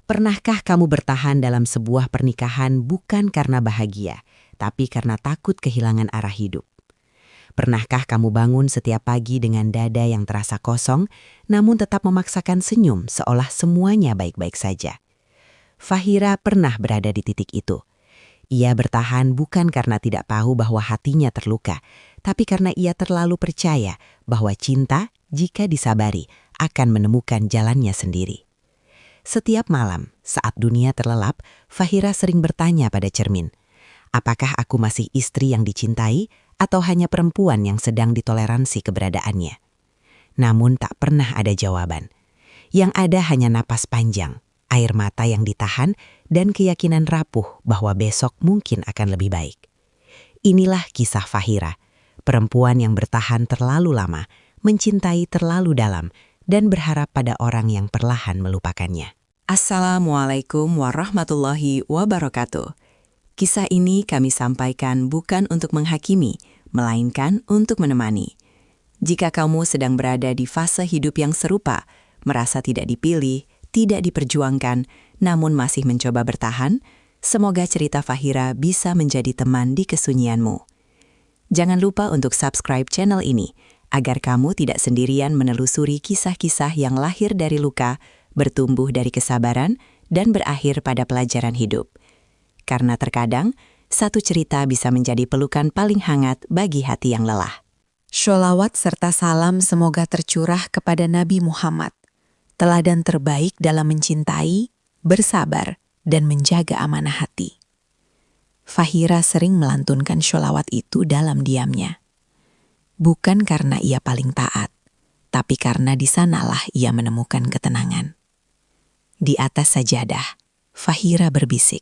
Pernahkah kamu bertahan dalam sebuah pernikahan bukan karena bahagia, tapi karena takut kehilangan arah hidup? Pernahkah kamu bangun setiap pagi dengan dada yang terasa kosong, namun tetap memaksakan senyum seolah semuanya baik-baik saja? Fahira pernah berada di titik itu. Ia bertahan bukan karena tidak tahu bahwa hatinya terluka, tapi karena ia terlalu percaya bahwa cinta, jika disabari, akan menemukan jalannya sendiri. Setiap malam, saat dunia terlelap, Fahira sering bertanya pada cermin, apakah aku masih istri yang dicintai atau hanya perempuan yang sedang ditoleransi keberadaannya? Namun tak pernah ada jawaban. Yang ada hanya napas panjang, air mata yang ditahan, dan keyakinan rapuh bahwa besok mungkin akan lebih baik. Inilah kisah Fahira, perempuan yang bertahan terlalu lama, mencintai terlalu dalam, dan berharap pada orang yang perlahan melupakannya. Assalamualaikum warahmatullahi wabarakatuh. Kisah ini kami sampaikan bukan untuk menghakimi, melainkan untuk menemani. Jika kamu sedang berada di fase hidup yang serupa, merasa tidak dipilih, tidak diperjuangkan, namun masih mencoba bertahan, semoga cerita Fahira bisa menjadi teman di kesunyianmu. Jangan lupa untuk subscribe channel ini, agar kamu tidak sendirian menelusuri kisah-kisah yang lahir dari luka, bertumbuh dari kesabaran, dan berakhir pada pelajaran hidup. Karena terkadang, satu cerita bisa menjadi pelukan paling hangat bagi hati yang lelah. Sholawat serta salam semoga tercurah kepada Nabi Muhammad, teladan terbaik dalam mencintai, bersabar, dan menjaga amanah hati. Fahira sering melantunkan sholawat itu dalam diamnya. Bukan karena ia paling taat, tapi karena di sanalah ia menemukan ketenangan. Di atas sajadah, Fahira berbisik,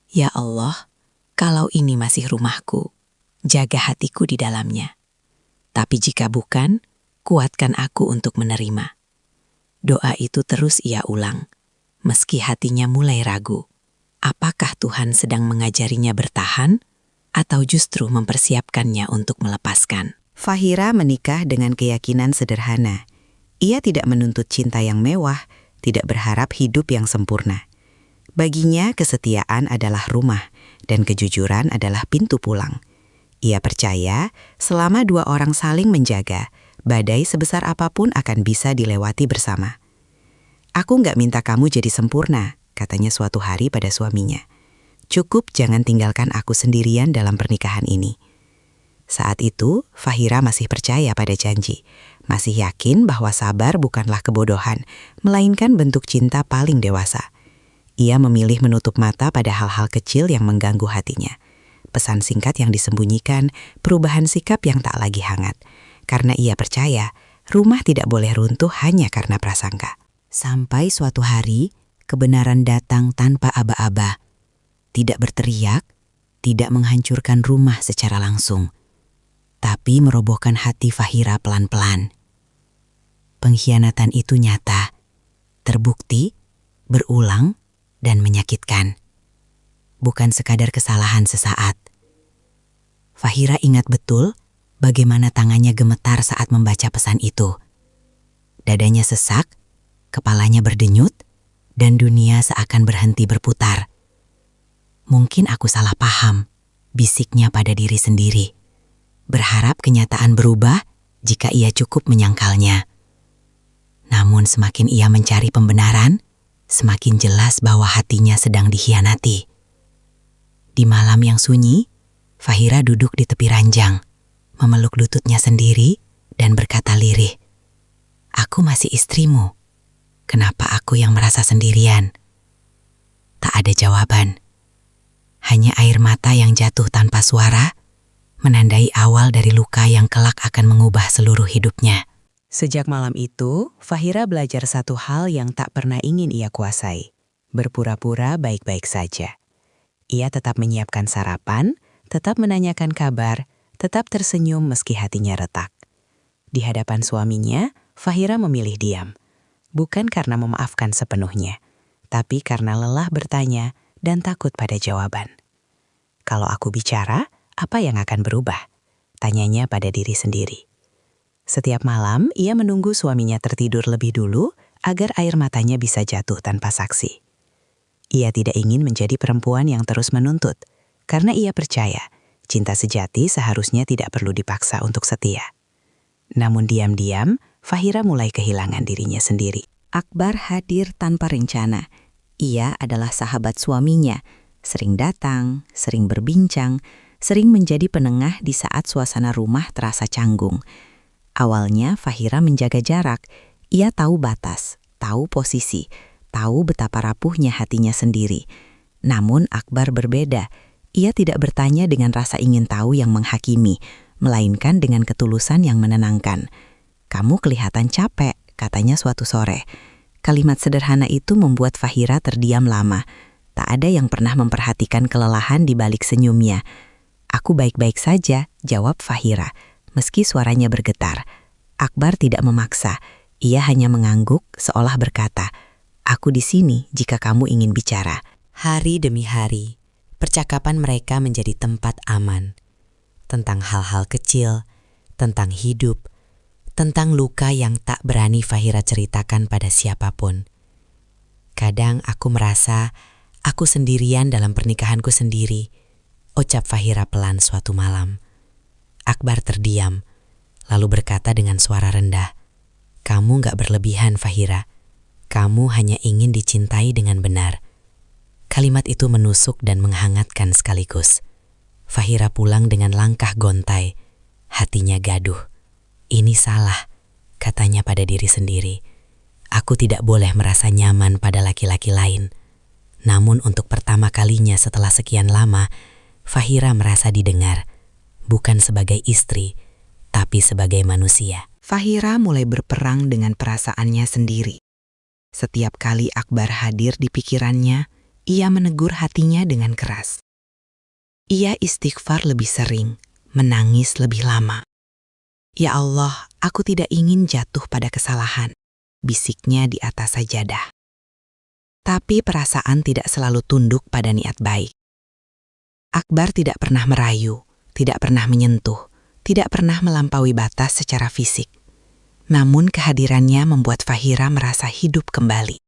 "Ya Allah, kalau ini masih rumahku, jaga hatiku di dalamnya. Tapi jika bukan, kuatkan aku untuk menerima." Doa itu terus ia ulang, meski hatinya mulai ragu. Apakah Tuhan sedang mengajarinya bertahan, atau justru mempersiapkannya untuk melepaskan? Fahira menikah dengan keyakinan sederhana. Ia tidak menuntut cinta yang mewah, tidak berharap hidup yang sempurna. Baginya kesetiaan adalah rumah dan kejujuran adalah pintu pulang. Ia percaya selama dua orang saling menjaga, badai sebesar apapun akan bisa dilewati bersama. "Aku nggak minta kamu jadi sempurna," katanya suatu hari pada suaminya. "Cukup jangan tinggalkan aku sendirian dalam pernikahan ini." Saat itu, Fahira masih percaya pada janji, masih yakin bahwa sabar bukanlah kebodohan, melainkan bentuk cinta paling dewasa. Ia memilih menutup mata pada hal-hal kecil yang mengganggu hatinya. Pesan singkat yang disembunyikan, perubahan sikap yang tak lagi hangat. Karena ia percaya, rumah tidak boleh runtuh hanya karena prasangka. Sampai suatu hari, kebenaran datang tanpa aba-aba. Tidak berteriak, tidak menghancurkan rumah secara langsung, tapi merobohkan hati Fahira pelan-pelan. Pengkhianatan itu nyata, terbukti, berulang, dan menyakitkan. Bukan sekadar kesalahan sesaat. Fahira ingat betul bagaimana tangannya gemetar saat membaca pesan itu. Dadanya sesak, kepalanya berdenyut, dan dunia seakan berhenti berputar. "Mungkin aku salah paham," bisiknya pada diri sendiri. Berharap kenyataan berubah jika ia cukup menyangkalnya. Namun semakin ia mencari pembenaran, semakin jelas bahwa hatinya sedang dikhianati. Di malam yang sunyi, Fahira duduk di tepi ranjang, memeluk lututnya sendiri dan berkata lirih, "Aku masih istrimu. Kenapa aku yang merasa sendirian?" Tak ada jawaban. Hanya air mata yang jatuh tanpa suara, menandai awal dari luka yang kelak akan mengubah seluruh hidupnya. Sejak malam itu, Fahira belajar satu hal yang tak pernah ingin ia kuasai. Berpura-pura baik-baik saja. Ia tetap menyiapkan sarapan, tetap menanyakan kabar, tetap tersenyum meski hatinya retak. Di hadapan suaminya, Fahira memilih diam. Bukan karena memaafkan sepenuhnya, tapi karena lelah bertanya dan takut pada jawaban. "Kalau aku bicara, apa yang akan berubah?" tanyanya pada diri sendiri. Setiap malam, ia menunggu suaminya tertidur lebih dulu agar air matanya bisa jatuh tanpa saksi. Ia tidak ingin menjadi perempuan yang terus menuntut, karena ia percaya cinta sejati seharusnya tidak perlu dipaksa untuk setia. Namun diam-diam, Fahira mulai kehilangan dirinya sendiri. Akbar hadir tanpa rencana. Ia adalah sahabat suaminya, sering datang, sering berbincang, sering menjadi penengah di saat suasana rumah terasa canggung. Awalnya Fahira menjaga jarak. Ia tahu batas, tahu posisi, tahu betapa rapuhnya hatinya sendiri. Namun Akbar berbeda. Ia tidak bertanya dengan rasa ingin tahu yang menghakimi, melainkan dengan ketulusan yang menenangkan. "Kamu kelihatan capek," katanya suatu sore. Kalimat sederhana itu membuat Fahira terdiam lama. Tak ada yang pernah memperhatikan kelelahan di balik senyumnya. "Aku baik-baik saja," jawab Fahira, meski suaranya bergetar. Akbar tidak memaksa. Ia hanya mengangguk seolah berkata, "Aku di sini jika kamu ingin bicara." Hari demi hari, percakapan mereka menjadi tempat aman. Tentang hal-hal kecil, tentang hidup, tentang luka yang tak berani Fahira ceritakan pada siapapun. Kadang aku merasa aku sendirian dalam pernikahanku sendiri, ucap Fahira pelan suatu malam. Akbar terdiam, lalu berkata dengan suara rendah, "Kamu gak berlebihan, Fahira. Kamu hanya ingin dicintai dengan benar." Kalimat itu menusuk dan menghangatkan sekaligus. Fahira pulang dengan langkah gontai, hatinya gaduh. "Ini salah," katanya pada diri sendiri. "Aku tidak boleh merasa nyaman pada laki-laki lain." Namun untuk pertama kalinya setelah sekian lama, Fahira merasa didengar, bukan sebagai istri, tapi sebagai manusia. Fahira mulai berperang dengan perasaannya sendiri. Setiap kali Akbar hadir di pikirannya, ia menegur hatinya dengan keras. Ia istighfar lebih sering, menangis lebih lama. "Ya Allah, aku tidak ingin jatuh pada kesalahan," bisiknya di atas sajadah. Tapi perasaan tidak selalu tunduk pada niat baik. Akbar tidak pernah merayu, tidak pernah menyentuh, tidak pernah melampaui batas secara fisik. Namun kehadirannya membuat Fahira merasa hidup kembali.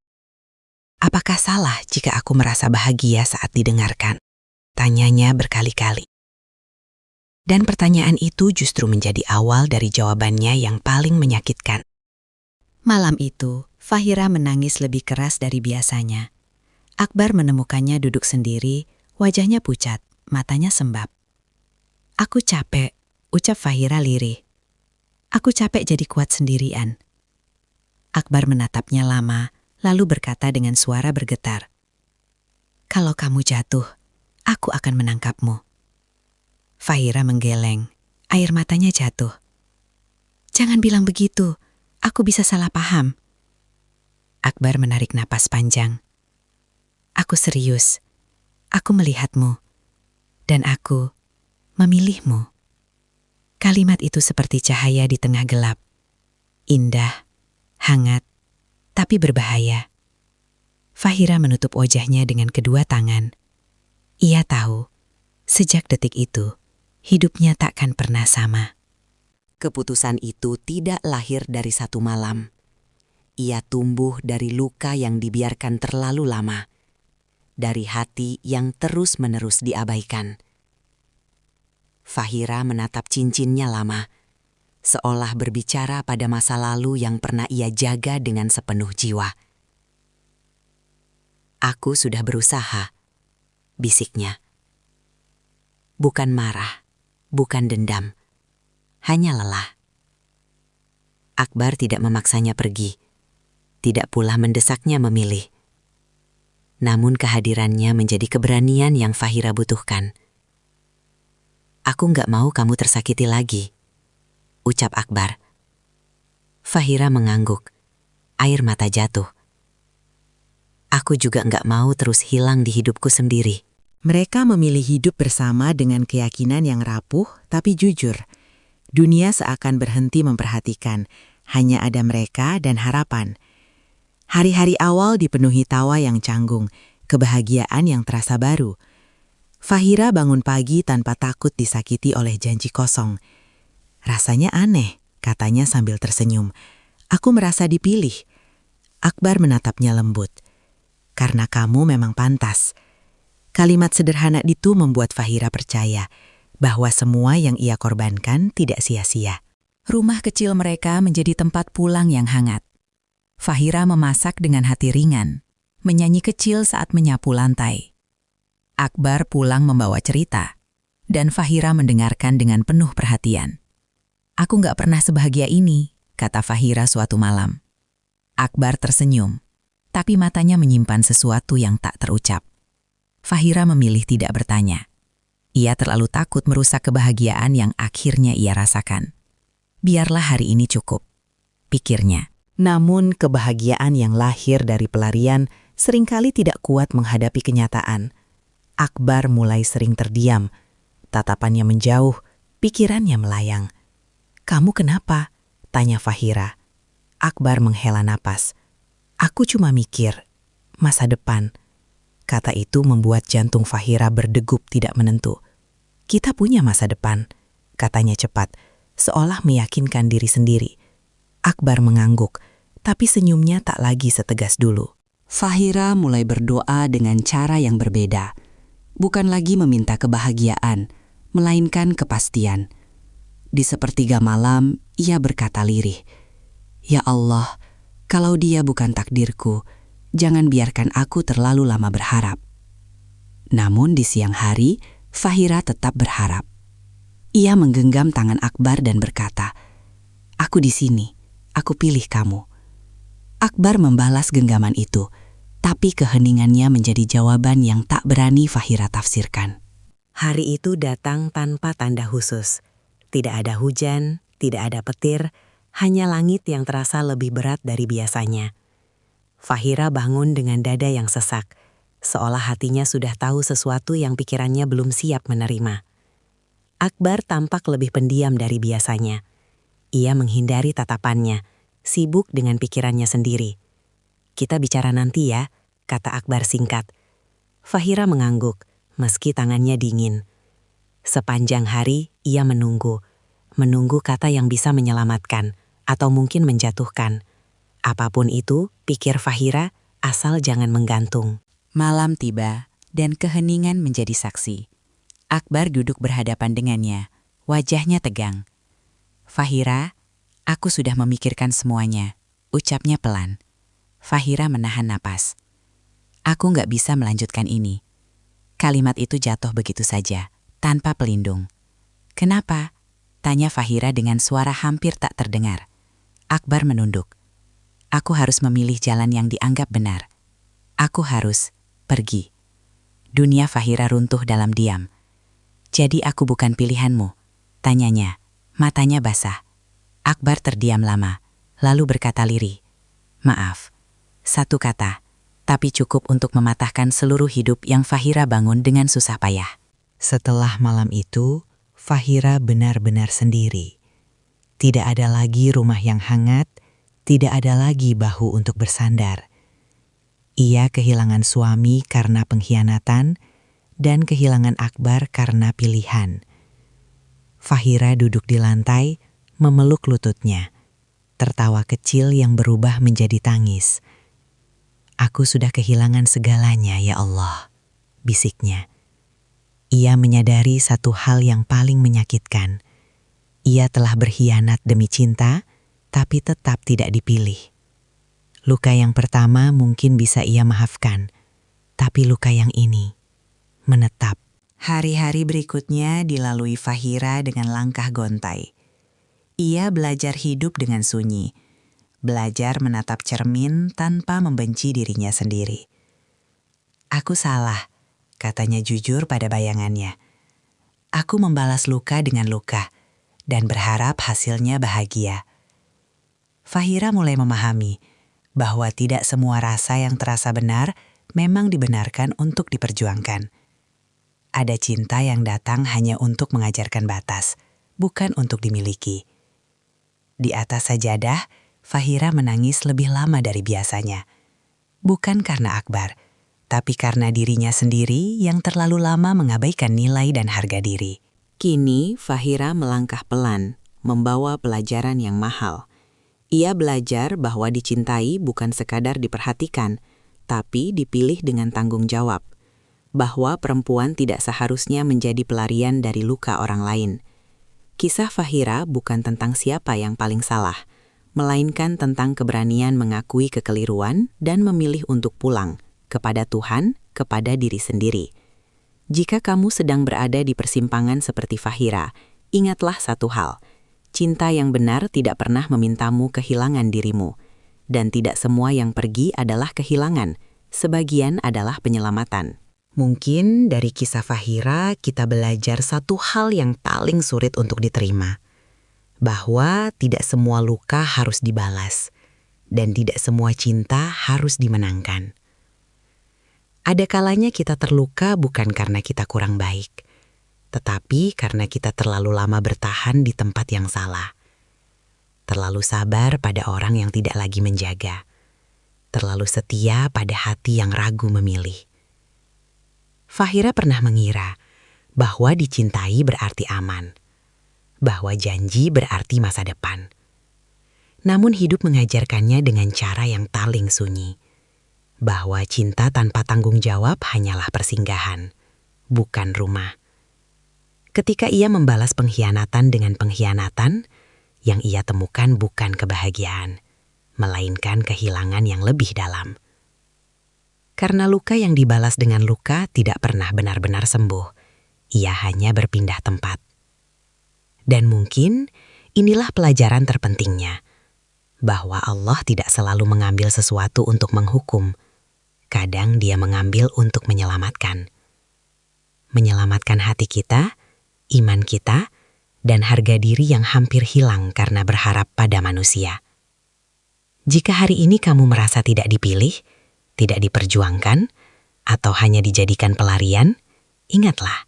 "Apakah salah jika aku merasa bahagia saat didengarkan?" tanyanya berkali-kali. Dan pertanyaan itu justru menjadi awal dari jawabannya yang paling menyakitkan. Malam itu, Fahira menangis lebih keras dari biasanya. Akbar menemukannya duduk sendiri, wajahnya pucat, matanya sembab. "Aku capek," ucap Fahira lirih. "Aku capek jadi kuat sendirian." Akbar menatapnya lama, lalu berkata dengan suara bergetar, "Kalau kamu jatuh, aku akan menangkapmu." Fahira menggeleng, air matanya jatuh. "Jangan bilang begitu, aku bisa salah paham." Akbar menarik napas panjang. "Aku serius, aku melihatmu, dan aku memilihmu." Kalimat itu seperti cahaya di tengah gelap. Indah, hangat, tapi berbahaya. Fahira menutup wajahnya dengan kedua tangan. Ia tahu, sejak detik itu, hidupnya takkan pernah sama. Keputusan itu tidak lahir dari satu malam. Ia tumbuh dari luka yang dibiarkan terlalu lama, dari hati yang terus-menerus diabaikan. Fahira menatap cincinnya lama, seolah berbicara pada masa lalu yang pernah ia jaga dengan sepenuh jiwa. "Aku sudah berusaha," bisiknya. Bukan marah, bukan dendam, hanya lelah. Akbar tidak memaksanya pergi, tidak pula mendesaknya memilih. Namun kehadirannya menjadi keberanian yang Fahira butuhkan. "Aku gak mau kamu tersakiti lagi," ucap Akbar. Fahira mengangguk, air mata jatuh. "Aku juga gak mau terus hilang di hidupku sendiri." Mereka memilih hidup bersama dengan keyakinan yang rapuh tapi jujur. Dunia seakan berhenti memperhatikan, hanya ada mereka dan harapan. Hari-hari awal dipenuhi tawa yang canggung, kebahagiaan yang terasa baru. Fahira bangun pagi tanpa takut disakiti oleh janji kosong. "Rasanya aneh," katanya sambil tersenyum. "Aku merasa dipilih." Akbar menatapnya lembut. karena kamu memang pantas." Kalimat sederhana itu membuat Fahira percaya bahwa semua yang ia korbankan tidak sia-sia. Rumah kecil mereka menjadi tempat pulang yang hangat. Fahira memasak dengan hati ringan, menyanyi kecil saat menyapu lantai. Akbar pulang membawa cerita, dan Fahira mendengarkan dengan penuh perhatian. "Aku nggak pernah sebahagia ini," kata Fahira suatu malam. Akbar tersenyum, tapi matanya menyimpan sesuatu yang tak terucap. Fahira memilih tidak bertanya. Ia terlalu takut merusak kebahagiaan yang akhirnya ia rasakan. Biarlah hari ini cukup, pikirnya. Namun kebahagiaan yang lahir dari pelarian seringkali tidak kuat menghadapi kenyataan. Akbar mulai sering terdiam, tatapannya menjauh, pikirannya melayang. "Kamu kenapa?" tanya Fahira. Akbar menghela napas. "Aku cuma mikir, masa depan." Kata itu membuat jantung Fahira berdegup tidak menentu. "Kita punya masa depan," katanya cepat, seolah meyakinkan diri sendiri. Akbar mengangguk, tapi senyumnya tak lagi setegas dulu. Fahira mulai berdoa dengan cara yang berbeda. Bukan lagi meminta kebahagiaan, melainkan kepastian. Di sepertiga malam, ia berkata lirih, "Ya Allah, kalau dia bukan takdirku, jangan biarkan aku terlalu lama berharap." Namun di siang hari, Fahira tetap berharap. Ia menggenggam tangan Akbar dan berkata, "Aku di sini, aku pilih kamu." Akbar membalas genggaman itu, tapi keheningannya menjadi jawaban yang tak berani Fahira tafsirkan. Hari itu datang tanpa tanda khusus. Tidak ada hujan, tidak ada petir, hanya langit yang terasa lebih berat dari biasanya. Fahira bangun dengan dada yang sesak, seolah hatinya sudah tahu sesuatu yang pikirannya belum siap menerima. Akbar tampak lebih pendiam dari biasanya. Ia menghindari tatapannya, sibuk dengan pikirannya sendiri. "Kita bicara nanti ya," kata Akbar singkat. Fahira mengangguk, meski tangannya dingin. Sepanjang hari, ia menunggu kata yang bisa menyelamatkan, atau mungkin menjatuhkan. Apapun itu, pikir Fahira, asal jangan menggantung. Malam tiba, dan keheningan menjadi saksi. Akbar duduk berhadapan dengannya, wajahnya tegang. "Fahira, aku sudah memikirkan semuanya," ucapnya pelan. Fahira menahan napas. "Aku nggak bisa melanjutkan ini." Kalimat itu jatuh begitu saja, tanpa pelindung. "Kenapa?" tanya Fahira dengan suara hampir tak terdengar. Akbar menunduk. "Aku harus memilih jalan yang dianggap benar. Aku harus pergi." Dunia Fahira runtuh dalam diam. "Jadi aku bukan pilihanmu?" tanyanya, matanya basah. Akbar terdiam lama, lalu berkata lirih, "Maaf, satu kata, tapi cukup untuk mematahkan seluruh hidup yang Fahira bangun dengan susah payah." Setelah malam itu, Fahira benar-benar sendiri. Tidak ada lagi rumah yang hangat, tidak ada lagi bahu untuk bersandar. Ia kehilangan suami karena pengkhianatan dan kehilangan Akbar karena pilihan. Fahira duduk di lantai, memeluk lututnya. Tertawa kecil yang berubah menjadi tangis. "Aku sudah kehilangan segalanya, ya Allah," bisiknya. Ia menyadari satu hal yang paling menyakitkan. Ia telah berkhianat demi cinta, tapi tetap tidak dipilih. Luka yang pertama mungkin bisa ia maafkan, tapi luka yang ini menetap. Hari-hari berikutnya dilalui Fahira dengan langkah gontai. Ia belajar hidup dengan sunyi, belajar menatap cermin tanpa membenci dirinya sendiri. "Aku salah," katanya jujur pada bayangannya. "Aku membalas luka dengan luka, dan berharap hasilnya bahagia." Fahira mulai memahami bahwa tidak semua rasa yang terasa benar memang dibenarkan untuk diperjuangkan. Ada cinta yang datang hanya untuk mengajarkan batas, bukan untuk dimiliki. Di atas sajadah, Fahira menangis lebih lama dari biasanya. Bukan karena Akbar, tapi karena dirinya sendiri yang terlalu lama mengabaikan nilai dan harga diri. Kini Fahira melangkah pelan, membawa pelajaran yang mahal. Ia belajar bahwa dicintai bukan sekadar diperhatikan, tapi dipilih dengan tanggung jawab, bahwa perempuan tidak seharusnya menjadi pelarian dari luka orang lain. Kisah Fahira bukan tentang siapa yang paling salah, melainkan tentang keberanian mengakui kekeliruan dan memilih untuk pulang kepada Tuhan, kepada diri sendiri. Jika kamu sedang berada di persimpangan seperti Fahira, ingatlah satu hal, cinta yang benar tidak pernah memintamu kehilangan dirimu, dan tidak semua yang pergi adalah kehilangan, sebagian adalah penyelamatan. Mungkin dari kisah Fahira kita belajar satu hal yang paling sulit untuk diterima. Bahwa tidak semua luka harus dibalas, dan tidak semua cinta harus dimenangkan. Ada kalanya kita terluka bukan karena kita kurang baik, tetapi karena kita terlalu lama bertahan di tempat yang salah. Terlalu sabar pada orang yang tidak lagi menjaga. Terlalu setia pada hati yang ragu memilih. Fahira pernah mengira bahwa dicintai berarti aman, bahwa janji berarti masa depan. Namun hidup mengajarkannya dengan cara yang paling sunyi, bahwa cinta tanpa tanggung jawab hanyalah persinggahan, bukan rumah. Ketika ia membalas pengkhianatan dengan pengkhianatan, yang ia temukan bukan kebahagiaan, melainkan kehilangan yang lebih dalam. Karena luka yang dibalas dengan luka tidak pernah benar-benar sembuh. Ia hanya berpindah tempat. Dan mungkin inilah pelajaran terpentingnya. Bahwa Allah tidak selalu mengambil sesuatu untuk menghukum. Kadang Dia mengambil untuk menyelamatkan. Menyelamatkan hati kita, iman kita, dan harga diri yang hampir hilang karena berharap pada manusia. Jika hari ini kamu merasa tidak dipilih, tidak diperjuangkan, atau hanya dijadikan pelarian, ingatlah,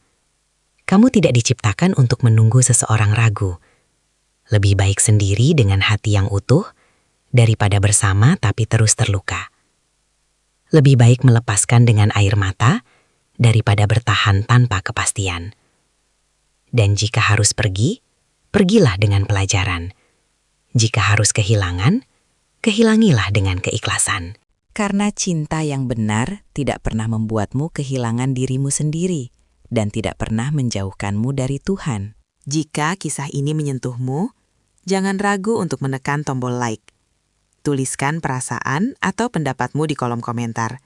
kamu tidak diciptakan untuk menunggu seseorang ragu. Lebih baik sendiri dengan hati yang utuh, daripada bersama tapi terus terluka. Lebih baik melepaskan dengan air mata, daripada bertahan tanpa kepastian. Dan jika harus pergi, pergilah dengan pelajaran. Jika harus kehilangan, kehilangilah dengan keikhlasan. Karena cinta yang benar tidak pernah membuatmu kehilangan dirimu sendiri dan tidak pernah menjauhkanmu dari Tuhan. Jika kisah ini menyentuhmu, jangan ragu untuk menekan tombol like. Tuliskan perasaan atau pendapatmu di kolom komentar.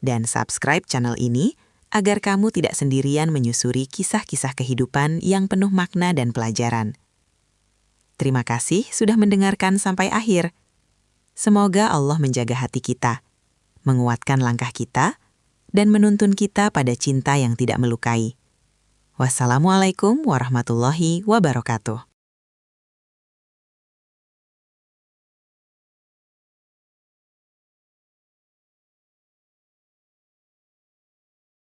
Dan subscribe channel ini agar kamu tidak sendirian menyusuri kisah-kisah kehidupan yang penuh makna dan pelajaran. Terima kasih sudah mendengarkan sampai akhir. Semoga Allah menjaga hati kita, menguatkan langkah kita, dan menuntun kita pada cinta yang tidak melukai. Wassalamualaikum warahmatullahi wabarakatuh.